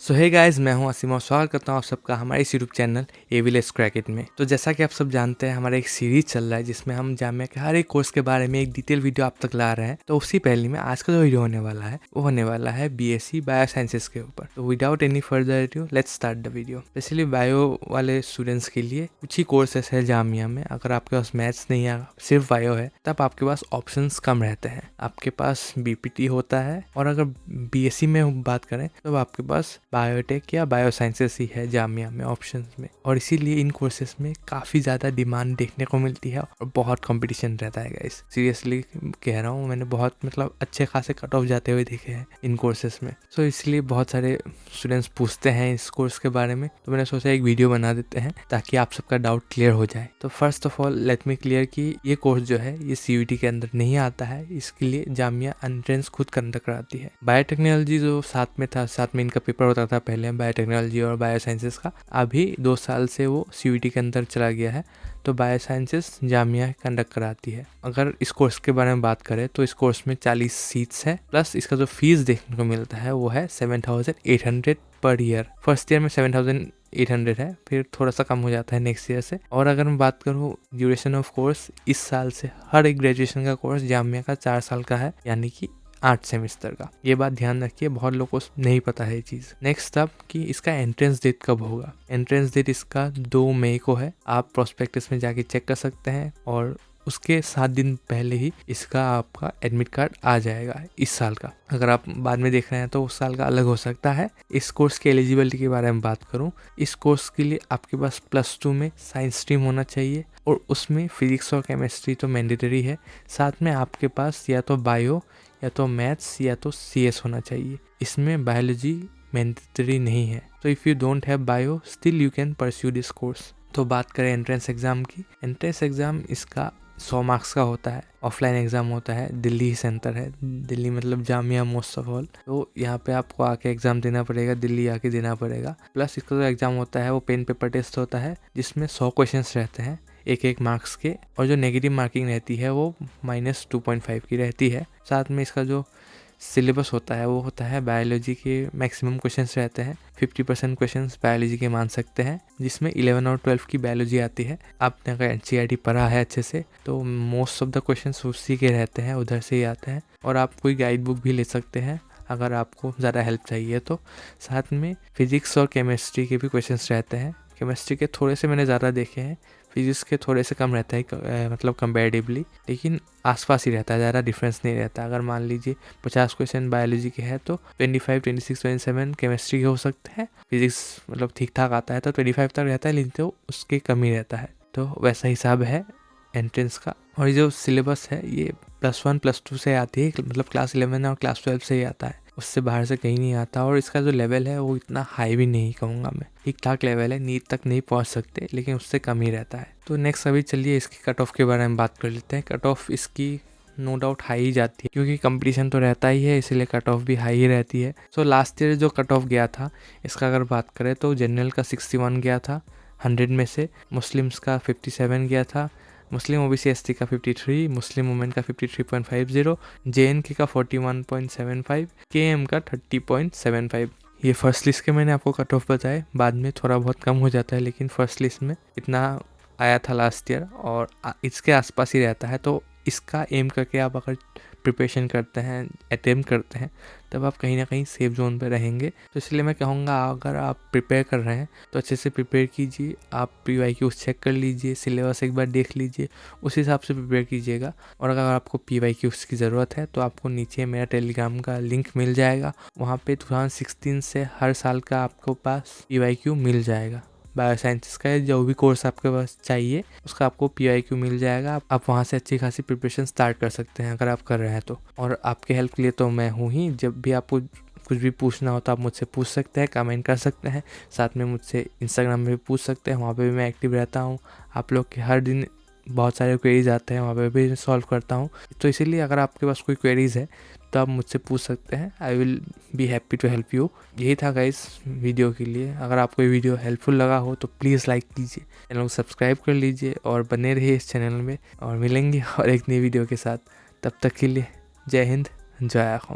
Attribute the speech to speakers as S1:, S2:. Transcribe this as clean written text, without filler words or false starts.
S1: सो hey guys, मैं हूं असीम और स्वागत करता हूं आप सबका हमारे इस यूट्यूब चैनल एविलेस क्रैकेट में। तो जैसा कि आप सब जानते हैं, हमारा एक सीरीज चल रहा है जिसमें हम जामिया के हर एक कोर्स के बारे में एक डिटेल वीडियो आप तक ला रहे हैं। तो उसी पहले में आज का जो वीडियो होने वाला है वो होने वाला है बीएससी बायो साइंसेस के ऊपर। तो without any further edu let's start the video. Specially bio वाले स्टूडेंट्स के लिए कुछ ही कोर्सेस है जामिया में। अगर आपके पास मैथ्स नहीं है, सिर्फ बायो है, तब आपके पास ऑप्शन कम रहते हैं। आपके पास बीपीटी होता है, और अगर बीएससी में बात करें तो आपके पास बायोटेक या बायो साइंसेस ही है जामिया में ऑप्शंस में। और इसीलिए इन कोर्सेज में काफ़ी ज़्यादा डिमांड देखने को मिलती है और बहुत कंपटीशन रहता है गाइस। सीरियसली कह रहा हूँ, मैंने बहुत अच्छे खासे कट ऑफ जाते हुए देखे हैं इन कोर्सेज में। सो इसलिए बहुत सारे स्टूडेंट्स पूछते हैं इस कोर्स के बारे में, तो मैंने सोचा एक वीडियो बना देते हैं ताकि आप सबका डाउट क्लियर हो जाए। तो first of all let me clear कि ये कोर्स जो है ये सीयूईटी के अंदर नहीं आता है। इसके लिए जामिया एंट्रेंस खुद कंडक्ट कराती है। बायोटेक्नोलॉजी जो साथ में था, साथ में इनका पेपर होता था पहले बायोटेक्नोलॉजी और बायो साइंसेस का, अभी 2 साल से वो सीयूईटी के अंदर चला गया है। तो बायो साइंसेस जामिया कंडक्ट कराती है। अगर इस कोर्स के बारे में बात करें तो इस कोर्स में 40 सीट्स है, प्लस इसका जो फीस देखने को मिलता है वो है 7,800 पर ईयर। फर्स्ट ईयर में 7,800 है, फिर थोड़ा सा कम हो जाता है नेक्स्ट ईयर से। और अगर मैं बात करूँ ड्यूरेशन ऑफ कोर्स, इस साल से हर एक ग्रेजुएशन का कोर्स जामिया का 4 साल का है, यानी कि 8 सेमेस्टर का। ये बात ध्यान रखिए, बहुत लोगों को नहीं पता है ये चीज़। नेक्स्ट अब कि इसका एंट्रेंस डेट कब होगा। एंट्रेंस डेट इसका 2 मई को है। आप प्रोस्पेक्टस में जाके चेक कर सकते हैं, और उसके 7 दिन पहले ही इसका आपका एडमिट कार्ड आ जाएगा इस साल का। अगर आप बाद में देख रहे हैं तो उस साल का अलग हो सकता है। इस कोर्स की एलिजिबिलिटी के बारे में बात करूं, इस कोर्स के लिए आपके पास +2 में साइंस स्ट्रीम होना चाहिए, और उसमें फिजिक्स और केमिस्ट्री तो मैंडेटरी है। साथ में आपके पास या तो बायो या तो मैथ्स या तो सीएस होना चाहिए। इसमें बायोलॉजी मैंडेटरी नहीं है। तो if you don't have bio, still you can pursue this course. तो बात करें एंट्रेंस एग्जाम की। एंट्रेंस एग्जाम इसका 100 मार्क्स का होता है। ऑफलाइन एग्जाम होता है, दिल्ली ही सेंटर है। दिल्ली मतलब जामिया मोस्ट ऑफ ऑल। तो यहाँ पे आपको आके एग्जाम देना पड़ेगा, दिल्ली आके देना पड़ेगा। प्लस इसका जो एग्जाम होता है वो पेन पेपर टेस्ट होता है, जिसमें 100 क्वेश्चंस रहते हैं एक मार्क्स के, और जो नेगेटिव मार्किंग रहती है वो -2.5 की रहती है। साथ में इसका जो सिलेबस होता है वो होता है बायोलॉजी के मैक्सिमम क्वेश्चंस रहते हैं। 50% क्वेश्चंस बायोलॉजी के मान सकते हैं, जिसमें 11 और 12 की बायोलॉजी आती है। आपने अगर एनसीईआरटी पढ़ा है अच्छे से तो मोस्ट ऑफ द क्वेश्चंस उसी के रहते हैं, उधर से ही आते हैं। और आप कोई गाइड बुक भी ले सकते हैं अगर आपको ज़्यादा हेल्प चाहिए तो। साथ में फिजिक्स और केमिस्ट्री के भी क्वेश्चंस रहते हैं। केमिस्ट्री के थोड़े से मैंने ज़्यादा देखे हैं, फिजिक्स के थोड़े से कम रहता है मतलब कंपैरेटिवली, लेकिन आसपास ही रहता है, ज़्यादा डिफरेंस नहीं रहता। अगर मान लीजिए 50 क्वेश्चन बायोलॉजी के हैं तो 25, 26, 27 केमिस्ट्री के हो सकते हैं। फिजिक्स मतलब ठीक ठाक आता है तो 25 तक रहता है, लेकिन तो उसके कम ही रहता है। तो वैसा हिसाब है एंट्रेंस का। और ये जो सिलेबस है ये +1 +2 से आती है, मतलब क्लास 11 और क्लास 12 से ही आता है, उससे बाहर से कहीं नहीं आता। और इसका जो लेवल है वो इतना हाई भी नहीं कहूँगा मैं, ठीक ठाक लेवल है। नीट तक नहीं पहुँच सकते, लेकिन उससे कम ही रहता है। तो नेक्स्ट अभी चलिए इसकी कट ऑफ के बारे में बात कर लेते हैं। कट ऑफ इसकी नो डाउट हाई ही जाती है, क्योंकि कंपटीशन तो रहता ही है, इसीलिए कट ऑफ भी हाई ही रहती है। सो लास्ट ईयर जो कट ऑफ गया था इसका अगर बात करें तो जनरल का 61 गया था 100 में से, मुस्लिम्स का 57 गया था, मुस्लिम ओबीसी एसटी का 53, मुस्लिम वुमेन का 53.50, जेएनके का 41.75, केएम का 30.75। ये फर्स्ट लिस्ट के मैंने आपको कट ऑफ बताए, बाद में थोड़ा बहुत कम हो जाता है, लेकिन फर्स्ट लिस्ट में इतना आया था लास्ट ईयर, और इसके आसपास ही रहता है। तो इसका एम करके आप अगर प्रिपरेशन करते हैं, अटेम्प्ट करते हैं, तब आप कहीं ना कहीं सेफ जोन पे रहेंगे। तो इसलिए मैं कहूँगा अगर आप प्रिपेयर कर रहे हैं तो अच्छे से प्रिपेयर कीजिए। आप PYQs चेक कर लीजिए, सिलेबस एक बार देख लीजिए, उस हिसाब से प्रिपेयर कीजिएगा। और अगर आपको PYQs की ज़रूरत है तो आपको नीचे मेरा टेलीग्राम का लिंक मिल जाएगा, वहाँ पे 2016 से हर साल का आपको पास PYQ मिल जाएगा। बायो साइंसेस का जो भी कोर्स आपके पास चाहिए उसका आपको PYQ मिल जाएगा। आप वहाँ से अच्छी खासी प्रिपरेशन स्टार्ट कर सकते हैं अगर आप कर रहे हैं तो। और आपके हेल्प के लिए तो मैं हूँ ही। जब भी आपको कुछ भी पूछना हो तो आप मुझसे पूछ सकते हैं, कमेंट कर सकते हैं। साथ में मुझसे इंस्टाग्राम में भी पूछ सकते हैं, वहाँ पे भी मैं एक्टिव रहता हूँ। आप लोग के हर दिन बहुत सारे क्वेरीज आते हैं, वहाँ पे भी सॉल्व करता हूँ। तो इसीलिए अगर आपके पास कोई क्वेरीज है तो आप मुझसे पूछ सकते हैं। I will be happy to help you. यही था गाइस वीडियो के लिए। अगर आपको ये वीडियो हेल्पफुल लगा हो तो प्लीज़ लाइक कीजिए, चैनल को सब्सक्राइब कर लीजिए और बने रहिए इस चैनल में। और मिलेंगे और एक नई वीडियो के साथ। तब तक के लिए जय हिंद, जय आसम।